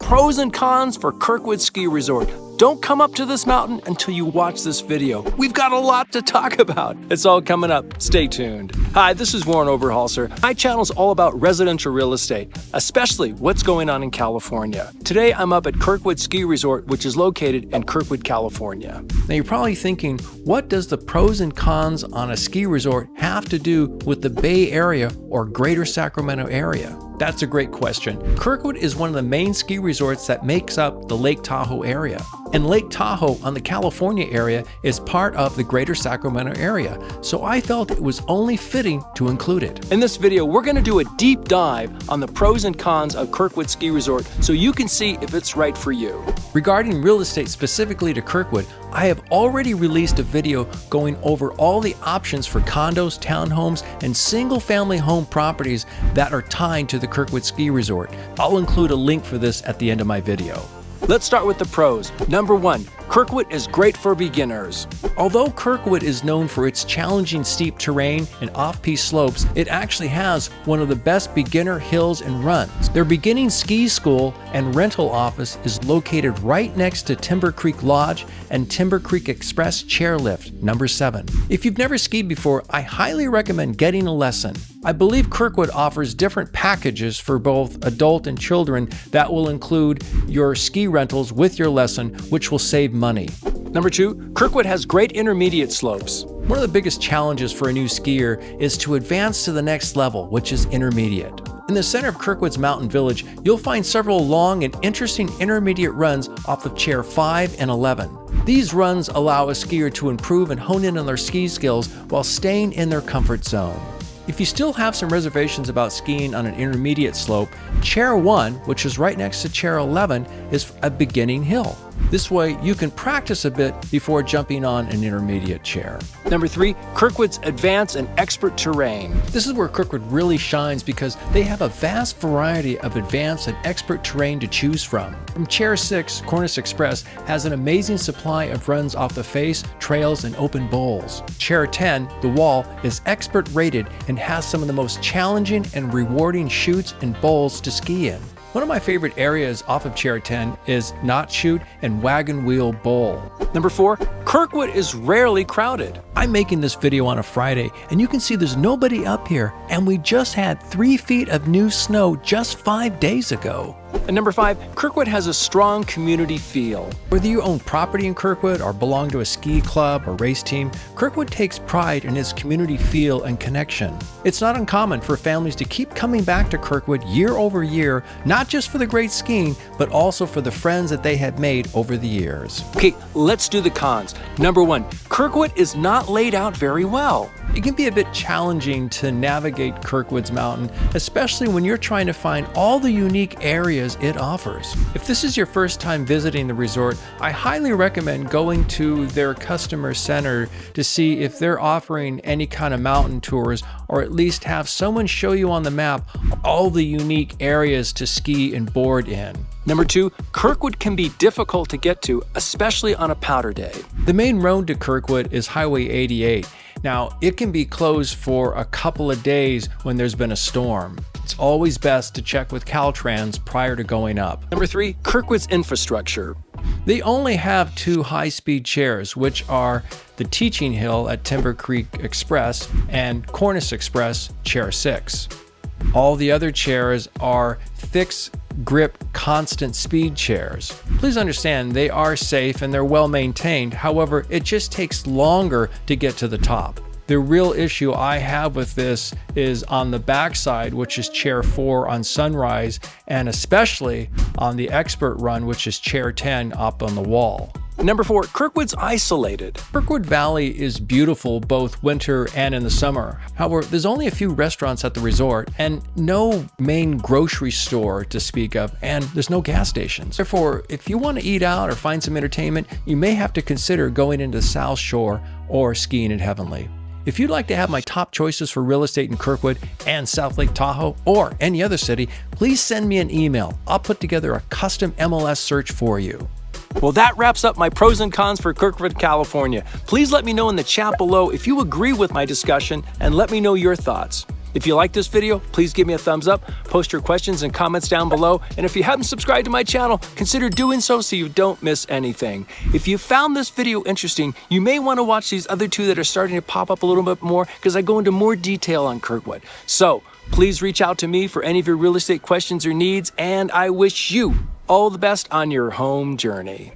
pros and cons for Kirkwood Ski Resort. Don't come up to this mountain until you watch this video. We've got a lot to talk about. It's all coming up. Stay tuned. Hi, this is Warren Oberholser. My channel is all about residential real estate, especially what's going on in California. Today, I'm up at Kirkwood Ski Resort, which is located in Kirkwood, California. Now, you're probably thinking, what does the pros and cons on a ski resort have to do with the Bay Area or Greater Sacramento area? That's a great question. Kirkwood is one of the main ski resorts that makes up the Lake Tahoe area. And Lake Tahoe on the California area is part of the Greater Sacramento area, so I felt it was only fitting to include it. In this video, we're going to do a deep dive on the pros and cons of Kirkwood Ski Resort so you can see if it's right for you. Regarding real estate specifically to Kirkwood, I have already released a video going over all the options for condos, townhomes, and single-family home properties that are tied to the Kirkwood Ski Resort. I'll include a link for this at the end of my video. Let's start with the pros. Number 1, Kirkwood is great for beginners. Although Kirkwood is known for its challenging steep terrain and off-piste slopes, it actually has one of the best beginner hills and runs. Their beginning ski school and rental office is located right next to Timber Creek Lodge and Timber Creek Express Chairlift, number 7. If you've never skied before, I highly recommend getting a lesson. I believe Kirkwood offers different packages for both adult and children that will include your ski rentals with your lesson, which will save money. Number 2, Kirkwood has great intermediate slopes. One of the biggest challenges for a new skier is to advance to the next level, which is intermediate. In the center of Kirkwood's mountain village, you'll find several long and interesting intermediate runs off of Chair 5 and 11. These runs allow a skier to improve and hone in on their ski skills while staying in their comfort zone. If you still have some reservations about skiing on an intermediate slope, Chair 1, which is right next to Chair 11, is a beginning hill. This way, you can practice a bit before jumping on an intermediate chair. Number 3, Kirkwood's advanced and expert terrain. This is where Kirkwood really shines because they have a vast variety of advanced and expert terrain to choose from. From Chair 6, Cornice Express has an amazing supply of runs off the face, trails, and open bowls. Chair 10, The Wall, is expert rated and has some of the most challenging and rewarding chutes and bowls to ski in. One of my favorite areas off of Chair 10 is Knot Chute and Wagon Wheel Bowl. Number 4, Kirkwood is rarely crowded. I'm making this video on a Friday, and you can see there's nobody up here, and we just had 3 feet of new snow just 5 days ago. And number 5, Kirkwood has a strong community feel. Whether you own property in Kirkwood or belong to a ski club or race team, Kirkwood takes pride in its community feel and connection. It's not uncommon for families to keep coming back to Kirkwood year over year, not just for the great skiing, but also for the friends that they have made over the years. Okay, let's do the cons. Number 1, Kirkwood is not laid out very well. It can be a bit challenging to navigate Kirkwood's mountain, especially when you're trying to find all the unique areas it offers. If this is your first time visiting the resort, I highly recommend going to their customer center to see if they're offering any kind of mountain tours, or at least have someone show you on the map all the unique areas to ski and board in. Number 2, Kirkwood can be difficult to get to, especially on a powder day. The main road to Kirkwood is Highway 88. Now, it can be closed for a couple of days when there's been a storm. It's always best to check with Caltrans prior to going up. Number 3, Kirkwood's infrastructure. They only have 2 high-speed chairs, which are the Teaching Hill at Timber Creek Express and Cornice Express, Chair 6. All the other chairs are fixed grip constant speed chairs. Please understand they are safe and they're well maintained. However, it just takes longer to get to the top. The real issue I have with this is on the backside, which is Chair 4 on Sunrise, and especially on the expert run, which is Chair 10 up on the wall. Number 4, Kirkwood's isolated. Kirkwood Valley is beautiful both winter and in the summer. However, there's only a few restaurants at the resort and no main grocery store to speak of, and there's no gas stations. Therefore, if you want to eat out or find some entertainment, you may have to consider going into the South Shore or skiing at Heavenly. If you'd like to have my top choices for real estate in Kirkwood and South Lake Tahoe or any other city, please send me an email. I'll put together a custom MLS search for you. Well, that wraps up my pros and cons for Kirkwood, California. Please let me know in the chat below if you agree with my discussion and let me know your thoughts. If you like this video, please give me a thumbs up, post your questions and comments down below, and if you haven't subscribed to my channel, consider doing so you don't miss anything. If you found this video interesting, you may want to watch these other two that are starting to pop up a little bit more because I go into more detail on Kirkwood. So please reach out to me for any of your real estate questions or needs, and I wish you all the best on your home journey.